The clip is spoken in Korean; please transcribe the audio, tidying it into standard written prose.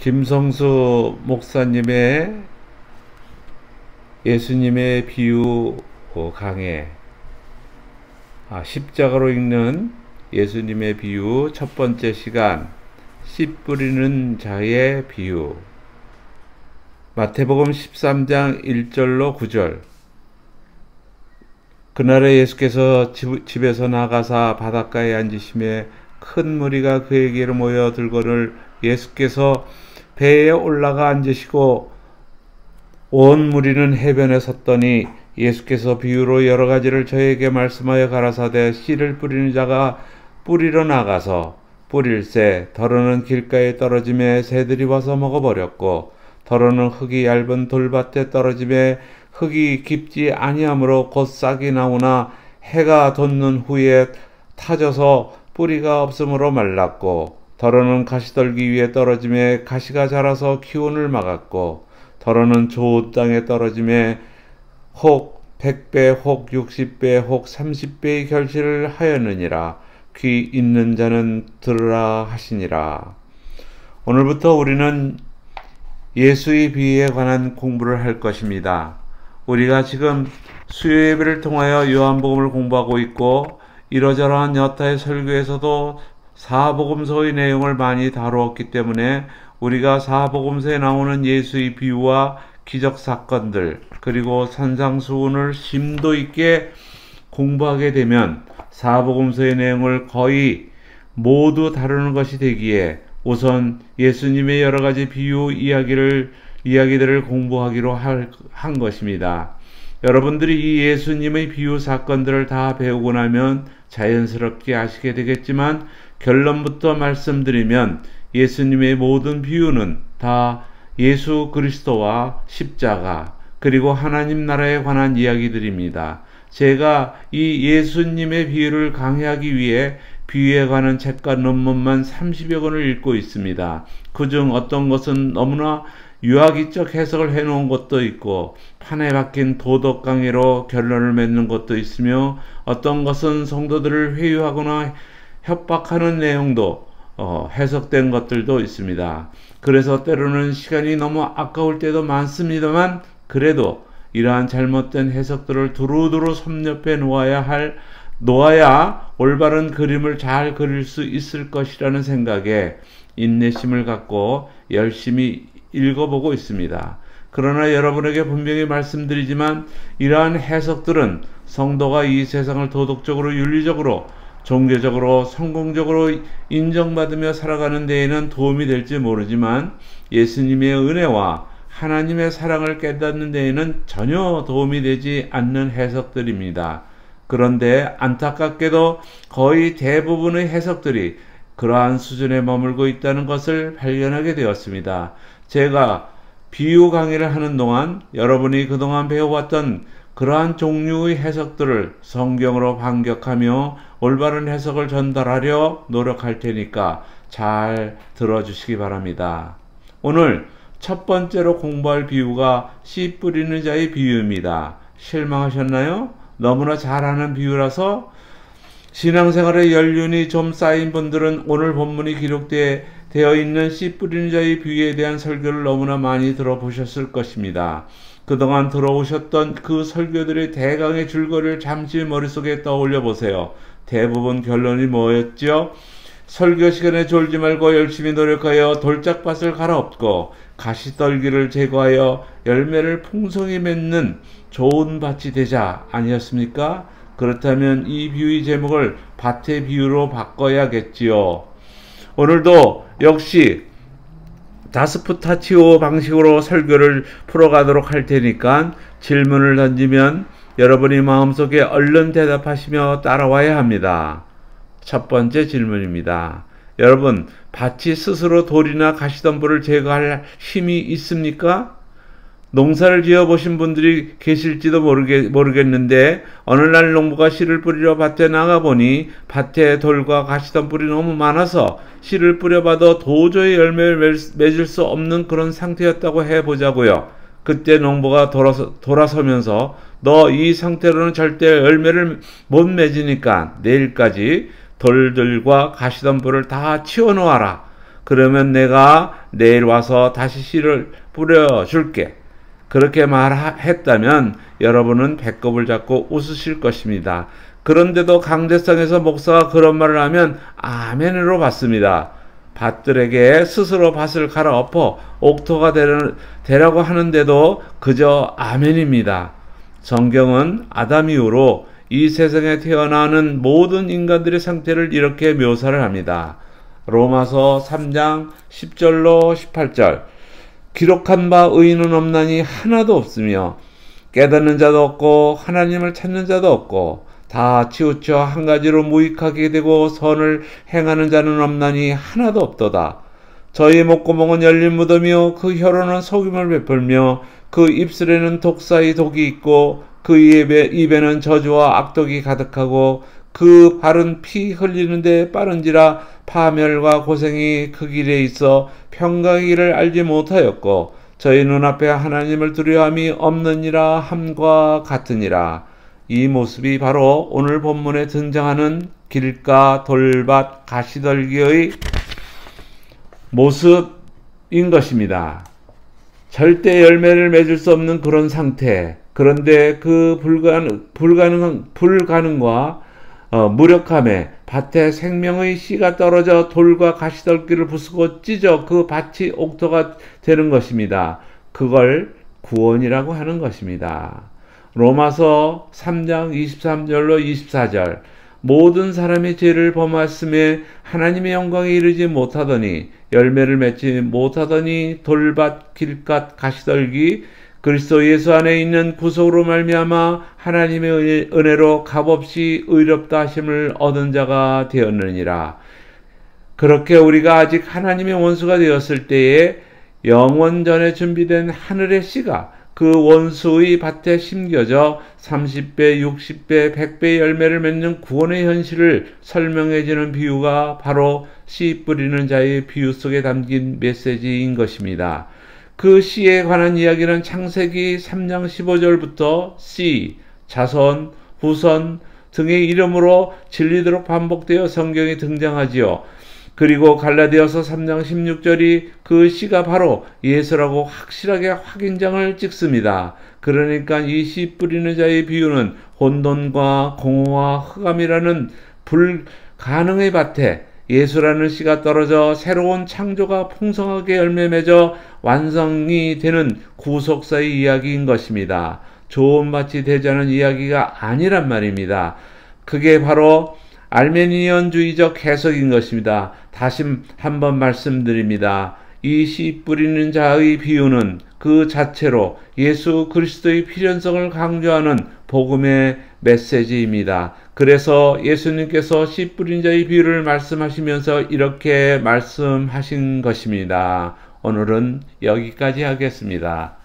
김성수 목사님의 예수님의 비유 강해, 십자가로 읽는 예수님의 비유 첫 번째 시간, 씨 뿌리는 자의 비유. 마태복음 13장 1절로 9절. 그날에 예수께서 집에서 나가사 바닷가에 앉으심에 큰 무리가 그에게로 모여들거늘 예수께서 배에 올라가 앉으시고 온 무리는 해변에 섰더니 예수께서 비유로 여러 가지를 저에게 말씀하여 가라사대, 씨를 뿌리는 자가 뿌리러 나가서 뿌릴새 더러는 길가에 떨어짐에 새들이 와서 먹어버렸고, 더러는 흙이 얇은 돌밭에 떨어짐에 흙이 깊지 아니하므로 곧 싹이 나오나 해가 돋는 후에 타져서 뿌리가 없으므로 말랐고, 더러는 가시떨기 위에 떨어짐에 가시가 자라서 기운을 막았고, 더러는 좋은 땅에 떨어짐에 혹 100배 혹 60배 혹 30배의 결실을 하였느니라. 귀 있는 자는 들으라 하시니라. 오늘부터 우리는 예수의 비유에 관한 공부를 할 것입니다. 우리가 지금 수요 예배를 통하여 요한복음을 공부하고 있고, 이러저러한 여타의 설교에서도 사복음서의 내용을 많이 다루었기 때문에 우리가 사복음서에 나오는 예수의 비유와 기적 사건들, 그리고 산상수훈을 심도 있게 공부하게 되면 사복음서의 내용을 거의 모두 다루는 것이 되기에 우선 예수님의 여러 가지 비유 이야기들을 공부하기로 한 것입니다. 여러분들이 이 예수님의 비유 사건들을 다 배우고 나면 자연스럽게 아시게 되겠지만, 결론부터 말씀드리면 예수님의 모든 비유는 다 예수 그리스도와 십자가, 그리고 하나님 나라에 관한 이야기들입니다. 제가 이 예수님의 비유를 강의하기 위해 비유에 관한 책과 논문만 30여 권을 읽고 있습니다. 그중 어떤 것은 너무나 유아기적 해석을 해놓은 것도 있고, 판에 박힌 도덕 강의로 결론을 맺는 것도 있으며, 어떤 것은 성도들을 회유하거나 협박하는 내용도 해석된 것들도 있습니다. 그래서 때로는 시간이 너무 아까울 때도 많습니다만, 그래도 이러한 잘못된 해석들을 두루두루 섭렵해 놓아야 올바른 그림을 잘 그릴 수 있을 것이라는 생각에 인내심을 갖고 열심히 읽어보고 있습니다. 그러나 여러분에게 분명히 말씀드리지만, 이러한 해석들은 성도가 이 세상을 도덕적으로, 윤리적으로, 종교적으로, 성공적으로 인정받으며 살아가는 데에는 도움이 될지 모르지만, 예수님의 은혜와 하나님의 사랑을 깨닫는 데에는 전혀 도움이 되지 않는 해석들입니다. 그런데 안타깝게도 거의 대부분의 해석들이 그러한 수준에 머물고 있다는 것을 발견하게 되었습니다. 제가 비유 강의를 하는 동안 여러분이 그동안 배워왔던 그러한 종류의 해석들을 성경으로 반격하며 올바른 해석을 전달하려 노력할 테니까 잘 들어주시기 바랍니다. 오늘 첫 번째로 공부할 비유가 씨 뿌리는 자의 비유입니다. 실망하셨나요? 너무나 잘 아는 비유라서 신앙생활에 연륜이 좀 쌓인 분들은 오늘 본문이 기록되어 있는 씨 뿌리는 자의 비유에 대한 설교를 너무나 많이 들어보셨을 것입니다. 그동안 들어오셨던 그 설교들의 대강의 줄거리를 잠시 머릿속에 떠올려 보세요. 대부분 결론이 뭐였죠? 설교 시간에 졸지 말고 열심히 노력하여 돌짝밭을 갈아엎고 가시떨기를 제거하여 열매를 풍성히 맺는 좋은 밭이 되자, 아니었습니까? 그렇다면 이 비유의 제목을 밭의 비유로 바꿔야겠지요. 오늘도 역시 다스푸타치오 방식으로 설교를 풀어가도록 할 테니까 질문을 던지면 여러분이 마음속에 얼른 대답하시며 따라와야 합니다. 첫 번째 질문입니다. 여러분, 밭이 스스로 돌이나 가시덤불을 제거할 힘이 있습니까? 농사를 지어보신 분들이 계실지도 모르겠는데, 어느 날 농부가 씨를 뿌리러 밭에 나가보니 밭에 돌과 가시덤불이 너무 많아서 씨를 뿌려봐도 도저히 열매를 맺을 수 없는 그런 상태였다고 해보자고요. 그때 농부가 돌아서면서 너 이 상태로는 절대 열매를 못 맺으니까 내일까지 돌들과 가시덤불을 다 치워놓아라. 그러면 내가 내일 와서 다시 씨를 뿌려줄게. 그렇게 말했다면 여러분은 배꼽을 잡고 웃으실 것입니다. 그런데도 강대상에서 목사가 그런 말을 하면 아멘으로 받습니다. 밭들에게 스스로 밭을 갈아엎어 옥토가 되라고 하는데도 그저 아멘입니다. 성경은 아담 이후로 이 세상에 태어나는 모든 인간들의 상태를 이렇게 묘사를 합니다. 로마서 3장 10절로 18절. 기록한 바 의인은 없나니 하나도 없으며 깨닫는 자도 없고 하나님을 찾는 자도 없고 다 치우쳐 한 가지로 무익하게 되고 선을 행하는 자는 없나니 하나도 없도다. 저희 목구멍은 열린 무덤이요 그 혀로는 속임을 베풀며 그 입술에는 독사의 독이 있고 그 입에는 저주와 악독이 가득하고 그 발은 피 흘리는데 빠른지라 파멸과 고생이 그 길에 있어 평강이를 알지 못하였고 저희 눈앞에 하나님을 두려움이 없느니라 함과 같으니라. 이 모습이 바로 오늘 본문에 등장하는 길가, 돌밭, 가시떨기의 모습인 것입니다. 절대 열매를 맺을 수 없는 그런 상태. 그런데 그 불가능과 무력함에 밭에 생명의 씨가 떨어져 돌과 가시떨기를 부수고 찢어 그 밭이 옥토가 되는 것입니다. 그걸 구원이라고 하는 것입니다. 로마서 3장 23절로 24절. 모든 사람이 죄를 범하였음에 하나님의 영광에 이르지 못하더니 열매를 맺지 못하더니 돌밭, 길갓, 가시떨기 그리스도 예수 안에 있는 구속으로 말미암아 하나님의 은혜로 값없이 의롭다 하심을 얻은 자가 되었느니라. 그렇게 우리가 아직 하나님의 원수가 되었을 때에 영원 전에 준비된 하늘의 씨가 그 원수의 밭에 심겨져 30배, 60배, 100배의 열매를 맺는 구원의 현실을 설명해주는 비유가 바로 씨 뿌리는 자의 비유 속에 담긴 메시지인 것입니다. 그 씨에 관한 이야기는 창세기 3장 15절부터 씨, 자손, 후손 등의 이름으로 진리도록 반복되어 성경에 등장하지요. 그리고 갈라디아서 3장 16절이 그 씨가 바로 예수라고 확실하게 확인장을 찍습니다. 그러니까 이 씨 뿌리는 자의 비유는 혼돈과 공허와 흑암이라는 불가능의 밭에 예수라는 씨가 떨어져 새로운 창조가 풍성하게 열매 맺어 완성이 되는 구속사의 이야기인 것입니다. 좋은 밭이 되자는 이야기가 아니란 말입니다. 그게 바로 알메니언주의적 해석인 것입니다. 다시 한번 말씀드립니다. 이 씨 뿌리는 자의 비유는 그 자체로 예수 그리스도의 필연성을 강조하는 복음의 메시지입니다. 그래서 예수님께서 씨 뿌린 자의 비유를 말씀하시면서 이렇게 말씀하신 것입니다. 오늘은 여기까지 하겠습니다.